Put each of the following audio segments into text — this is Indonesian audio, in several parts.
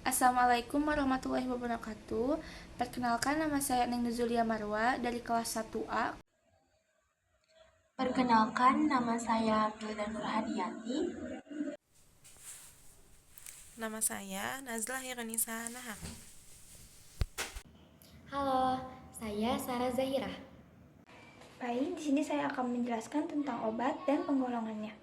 Assalamualaikum warahmatullahi wabarakatuh. Perkenalkan, nama saya Neng Nuzulia Marwa dari kelas 1A. Perkenalkan, nama saya Milda Nurhadiati. Nama saya Nazlah Hironisa Nahar. Halo, saya Sarah Zahira. Baik, di sini saya akan menjelaskan tentang obat dan penggolongannya.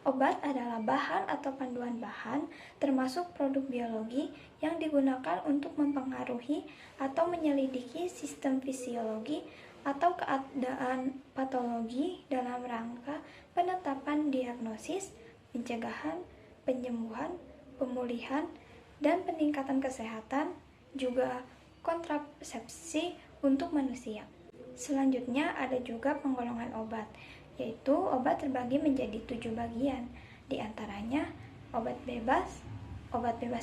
Obat adalah bahan atau panduan bahan, termasuk produk biologi yang digunakan untuk mempengaruhi atau menyelidiki sistem fisiologi atau keadaan patologi dalam rangka penetapan diagnosis, pencegahan, penyembuhan, pemulihan, dan peningkatan kesehatan, juga kontrasepsi untuk manusia. Selanjutnya ada juga penggolongan obat, yaitu obat terbagi menjadi 7 bagian, di antaranya obat bebas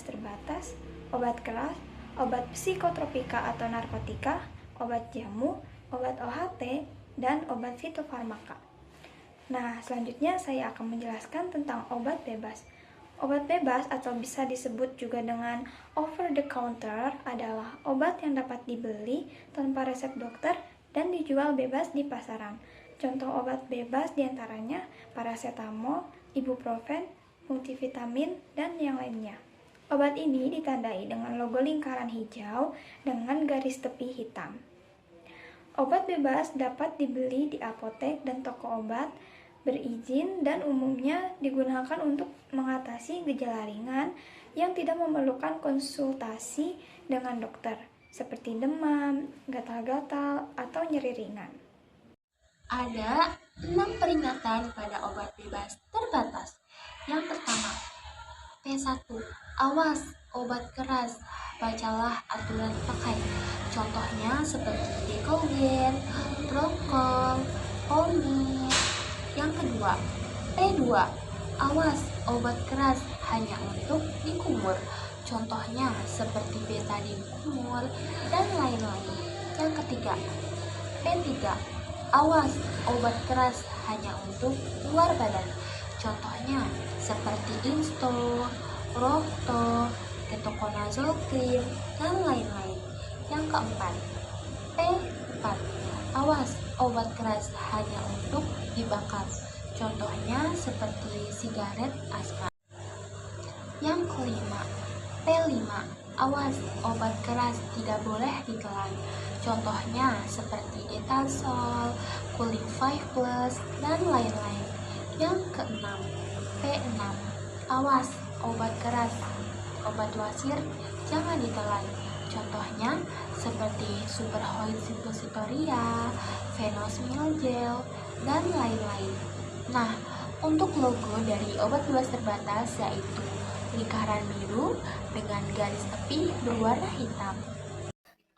terbatas, obat keras, obat psikotropika atau narkotika, obat jamu, obat OHT, dan obat fitofarmaka. Nah, selanjutnya saya akan menjelaskan tentang obat bebas. Obat bebas atau bisa disebut juga dengan over the counter adalah obat yang dapat dibeli tanpa resep dokter dan dijual bebas di pasaran. Contoh obat bebas diantaranya paracetamol, ibuprofen, multivitamin, dan yang lainnya. Obat ini ditandai dengan logo lingkaran hijau dengan garis tepi hitam. Obat bebas dapat dibeli di apotek dan toko obat berizin dan umumnya digunakan untuk mengatasi gejala ringan yang tidak memerlukan konsultasi dengan dokter, seperti demam, gatal-gatal, atau nyeri ringan. Ada 6 peringatan pada obat bebas terbatas. Yang pertama, P1. Awas, obat keras. Bacalah aturan pakai. Contohnya seperti Decogen, Procol, Pomade. Yang kedua, P2. Awas, obat keras hanya untuk dikumur. Contohnya seperti betadine kumur dan lain-lain. Yang ketiga, P3. Awas, obat keras hanya untuk luar badan. Contohnya seperti Insto, Rocto, Ketoconazole Cream, dan lain-lain. Yang keempat, P4. Awas, obat keras hanya untuk dibakar. Contohnya seperti sigaret asma. Yang kelima, P5. Awas, obat keras tidak boleh ditelan. Contohnya seperti Detasol, Cooling 5 Plus, dan lain-lain. Yang keenam, P6. Awas, obat keras, obat wasir jangan ditelan. Contohnya seperti Superhoid Suppositoria, Venosmil Gel, dan lain-lain. Nah, untuk logo dari obat bebas terbatas yaitu lingkaran biru dengan garis tepi berwarna hitam.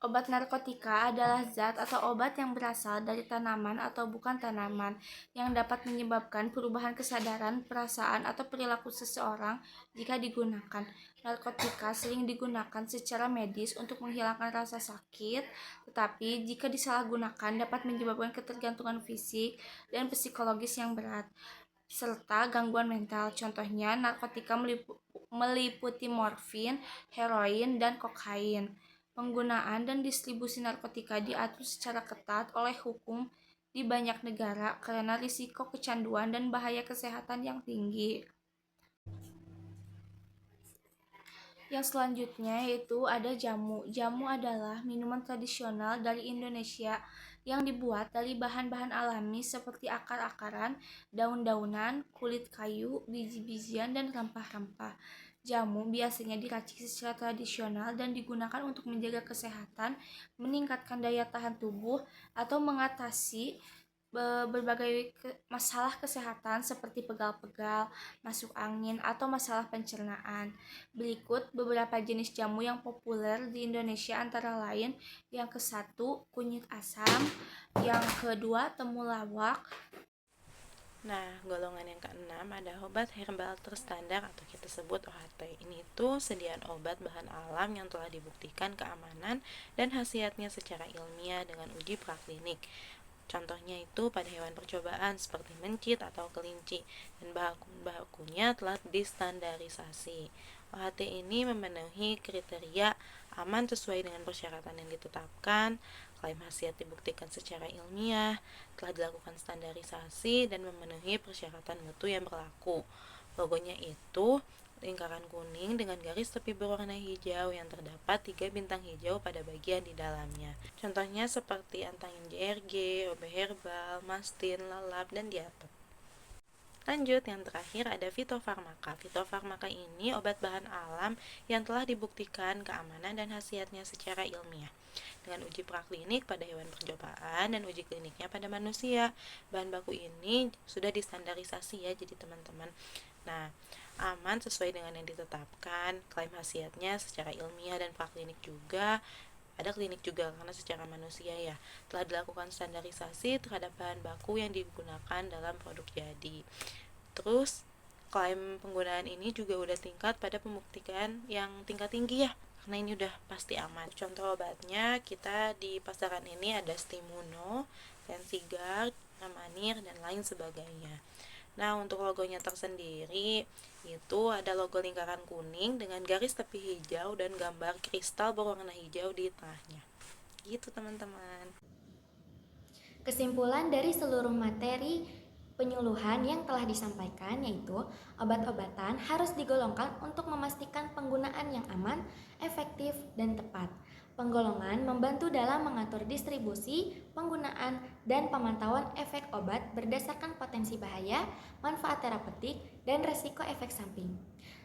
Obat narkotika adalah zat atau obat yang berasal dari tanaman atau bukan tanaman yang dapat menyebabkan perubahan kesadaran, perasaan, atau perilaku seseorang jika digunakan. Narkotika sering digunakan secara medis untuk menghilangkan rasa sakit, tetapi jika disalahgunakan dapat menyebabkan ketergantungan fisik dan psikologis yang berat serta gangguan mental. Contohnya, narkotika meliputi morfin, heroin, dan kokain. Penggunaan dan distribusi narkotika diatur secara ketat oleh hukum di banyak negara karena risiko kecanduan dan bahaya kesehatan yang tinggi. Yang selanjutnya yaitu ada jamu. Jamu adalah minuman tradisional dari Indonesia yang dibuat dari bahan-bahan alami seperti akar-akaran, daun-daunan, kulit kayu, biji-bijian, dan rempah-rempah. Jamu biasanya diracik secara tradisional dan digunakan untuk menjaga kesehatan, meningkatkan daya tahan tubuh, atau mengatasi berbagai masalah kesehatan seperti pegal-pegal, masuk angin, atau masalah pencernaan. Berikut beberapa jenis jamu yang populer di Indonesia antara lain yang ke-1 kunyit asam, yang kedua temulawak. Nah, golongan yang keenam ada obat herbal terstandar atau kita sebut OHT. Ini tuh sediaan obat bahan alam yang telah dibuktikan keamanan dan khasiatnya secara ilmiah dengan uji praklinik. Contohnya itu pada hewan percobaan seperti mencit atau kelinci, dan bahan bakunya telah distandarisasi. OHT ini memenuhi kriteria aman sesuai dengan persyaratan yang ditetapkan, klaim khasiat dibuktikan secara ilmiah, telah dilakukan standarisasi, dan memenuhi persyaratan mutu yang berlaku. Logonya itu lingkaran kuning dengan garis tepi berwarna hijau yang terdapat 3 bintang hijau pada bagian di dalamnya. Contohnya seperti antangin JRG, OB herbal, mastin, lalap, dan diatop. Lanjut, yang terakhir ada fitofarmaka. Fitofarmaka ini obat bahan alam yang telah dibuktikan keamanan dan khasiatnya secara ilmiah dengan uji praklinik pada hewan percobaan dan uji kliniknya pada manusia. Bahan baku ini sudah distandarisasi ya, jadi teman-teman. Nah, aman sesuai dengan yang ditetapkan, klaim khasiatnya secara ilmiah dan praklinik juga. Ada klinik juga karena secara manusia ya. Telah dilakukan standarisasi terhadap bahan baku yang digunakan dalam produk jadi. Terus klaim penggunaan ini juga udah tingkat pada pembuktian yang tingkat tinggi ya, karena ini udah pasti aman. Contoh obatnya kita di pasaran ini ada Stimuno, Sensigar, Namanir, dan lain sebagainya. Nah, untuk logonya tersendiri itu ada logo lingkaran kuning dengan garis tepi hijau dan gambar kristal berwarna hijau di tengahnya. Gitu teman-teman. Kesimpulan dari seluruh materi penyuluhan yang telah disampaikan yaitu obat-obatan harus digolongkan untuk memastikan penggunaan yang aman, efektif, dan tepat. Penggolongan membantu dalam mengatur distribusi, penggunaan, dan pemantauan efek obat berdasarkan potensi bahaya, manfaat terapeutik, dan resiko efek samping.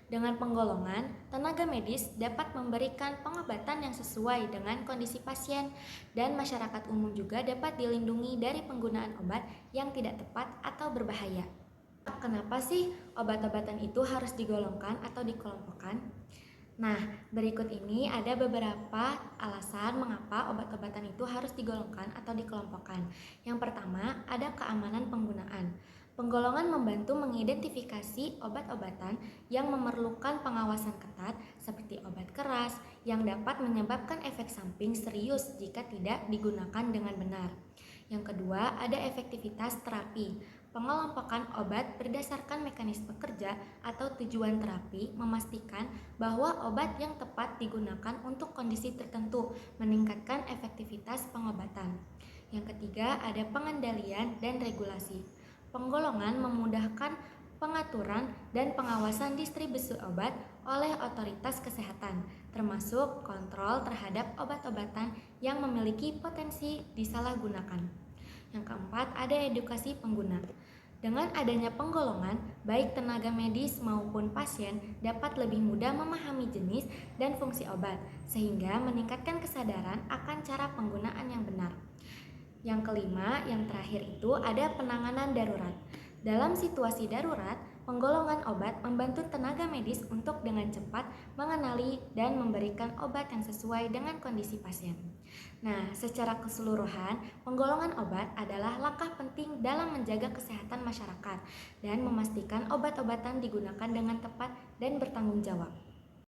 Dengan penggolongan, tenaga medis dapat memberikan pengobatan yang sesuai dengan kondisi pasien dan masyarakat umum juga dapat dilindungi dari penggunaan obat yang tidak tepat atau berbahaya. Kenapa sih obat-obatan itu harus digolongkan atau dikelompokkan? Nah, berikut ini ada beberapa alasan mengapa obat-obatan itu harus digolongkan atau dikelompokkan. Yang pertama, ada keamanan penggunaan. Penggolongan membantu mengidentifikasi obat-obatan yang memerlukan pengawasan ketat seperti obat keras yang dapat menyebabkan efek samping serius jika tidak digunakan dengan benar. Yang kedua, ada efektivitas terapi. Pengelompokan obat berdasarkan mekanisme kerja atau tujuan terapi memastikan bahwa obat yang tepat digunakan untuk kondisi tertentu, meningkatkan efektivitas pengobatan. Yang ketiga, ada pengendalian dan regulasi. Penggolongan memudahkan pengaturan dan pengawasan distribusi obat oleh otoritas kesehatan, termasuk kontrol terhadap obat-obatan yang memiliki potensi disalahgunakan. Yang keempat, ada edukasi pengguna. Dengan adanya penggolongan, baik tenaga medis maupun pasien dapat lebih mudah memahami jenis dan fungsi obat, sehingga meningkatkan kesadaran akan cara penggunaan yang benar. Yang kelima, yang terakhir itu ada penanganan darurat. Dalam situasi darurat, penggolongan obat membantu tenaga medis untuk dengan cepat mengenali dan memberikan obat yang sesuai dengan kondisi pasien. Nah, secara keseluruhan, penggolongan obat adalah langkah penting dalam menjaga kesehatan masyarakat dan memastikan obat-obatan digunakan dengan tepat dan bertanggung jawab.